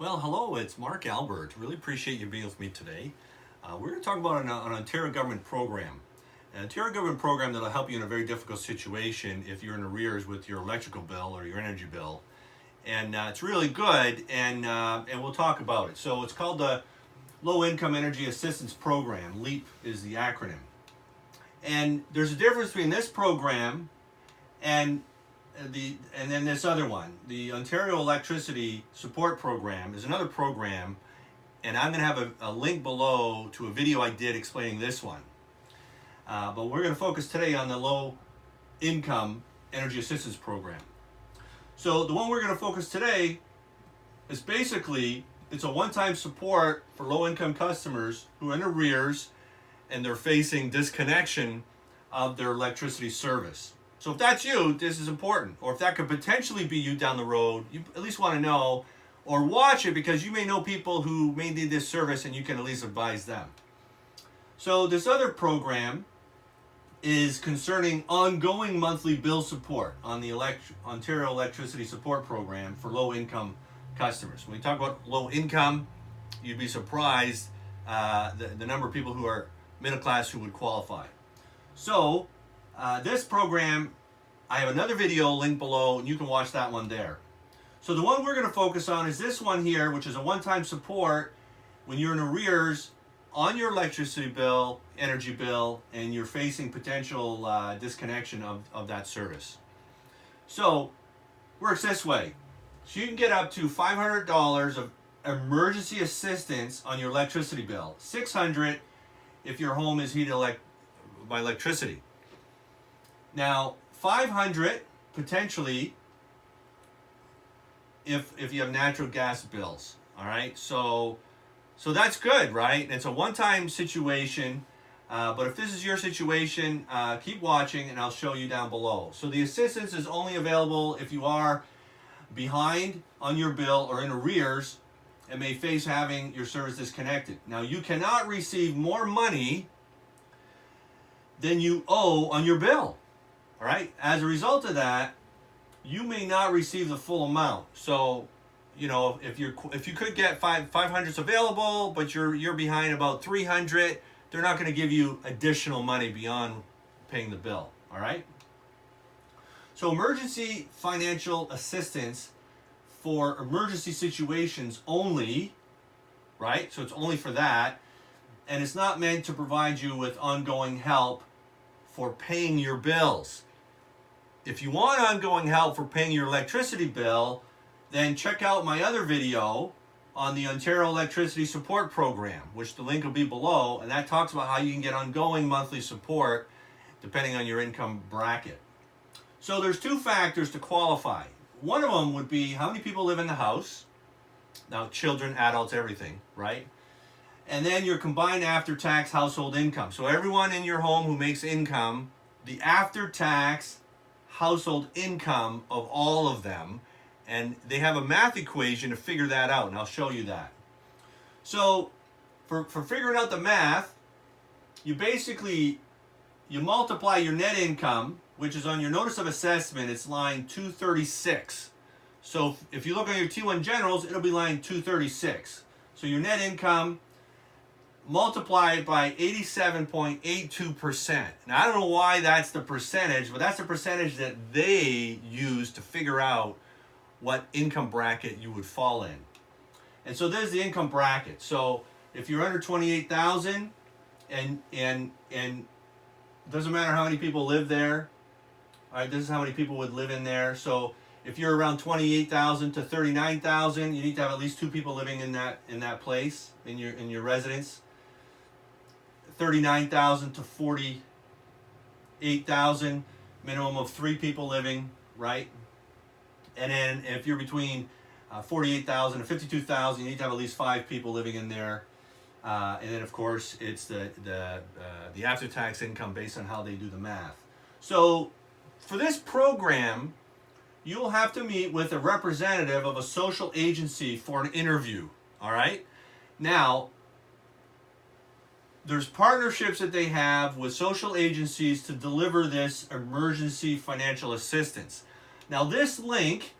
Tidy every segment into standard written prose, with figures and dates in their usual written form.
Well, hello, it's Mark Albert. Really appreciate you being with me today. We're going to talk about an Ontario government program. An Ontario government program that'll help you in a very difficult situation if you're in arrears with your electrical bill or your energy bill. And it's really good, and we'll talk about it. So it's called the Low Income Energy Assistance Program. LEAP is the acronym. And there's a difference between this program and then this other one, the Ontario Electricity Support Program, is another program, and I'm going to have a link below to a video I did explaining this one. But we're going to focus today on the Low Income Energy Assistance Program. So the one we're going to focus today is basically, it's a one-time support for low-income customers who are in arrears and they're facing disconnection of their electricity service. So if that's you, this is important. Or if that could potentially be you down the road, you at least want to know or watch it because you may know people who may need this service and you can at least advise them. So this other program is concerning ongoing monthly bill support on the Ontario Electricity Support Program for low-income customers. When we talk about low income, you'd be surprised the number of people who are middle class who would qualify. So this program, I have another video linked below, and you can watch that one there. So the one we're going to focus on is this one here, which is a one-time support when you're in arrears on your electricity bill, energy bill, and you're facing potential disconnection of that service. So it works this way. So you can get up to $500 of emergency assistance on your electricity bill. $600 if your home is heated by electricity. Now, $500 potentially if you have natural gas bills. All right, so that's good, right? It's a one-time situation, but if this is your situation, keep watching, and I'll show you down below. So the assistance is only available if you are behind on your bill or in arrears and may face having your service disconnected. Now, you cannot receive more money than you owe on your bill. All right. As a result of that, you may not receive the full amount. So, you know, if you could get 500's available, but you're behind about 300, they're not going to give you additional money beyond paying the bill. All right. So emergency financial assistance for emergency situations only, right? So it's only for that, and it's not meant to provide you with ongoing help for paying your bills. If you want ongoing help for paying your electricity bill, then check out my other video on the Ontario Electricity Support Program, which the link will be below, and that talks about how you can get ongoing monthly support depending on your income bracket. So there's two factors to qualify. One of them would be how many people live in the house. Now, children, adults, everything, right? And then your combined after-tax household income. So everyone in your home who makes income, the after-tax household income of all of them, and they have a math equation to figure that out, and I'll show you that. So for figuring out the math, you multiply your net income, which is on your notice of assessment. It's line 236. So if you look on your T1 generals, it'll be line 236. So your net income multiplied by 87.82%. Now, I don't know why that's the percentage, but that's the percentage that they use to figure out what income bracket you would fall in. And so there's the income bracket. So if you're under 28,000 and it doesn't matter how many people live there, all right, this is how many people would live in there. So if you're around 28,000 to 39,000, you need to have at least two people living in that place, in your residence. 39,000 to 48,000, minimum of three people living, right? And then if you're between 48,000 and 52,000, you need to have at least five people living in there. And then, of course, it's the after-tax income based on how they do the math. So for this program, you'll have to meet with a representative of a social agency for an interview, all right? Now, there's partnerships that they have with social agencies to deliver this emergency financial assistance. Now, this link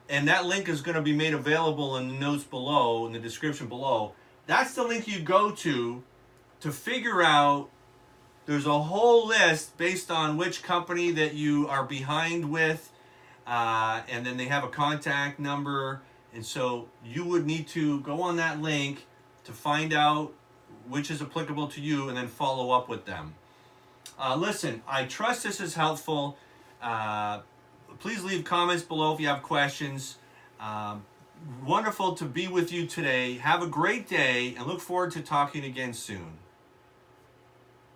and that link is going to be made available in the notes below, in the description below. That's the link you go to figure out. There's a whole list based on which company that you are behind with, and then they have a contact number. And so you would need to go on that link to find out which is applicable to you and then follow up with them. Listen, I trust this is helpful. Please leave comments below if you have questions. Wonderful to be with you today. Have a great day and look forward to talking again soon.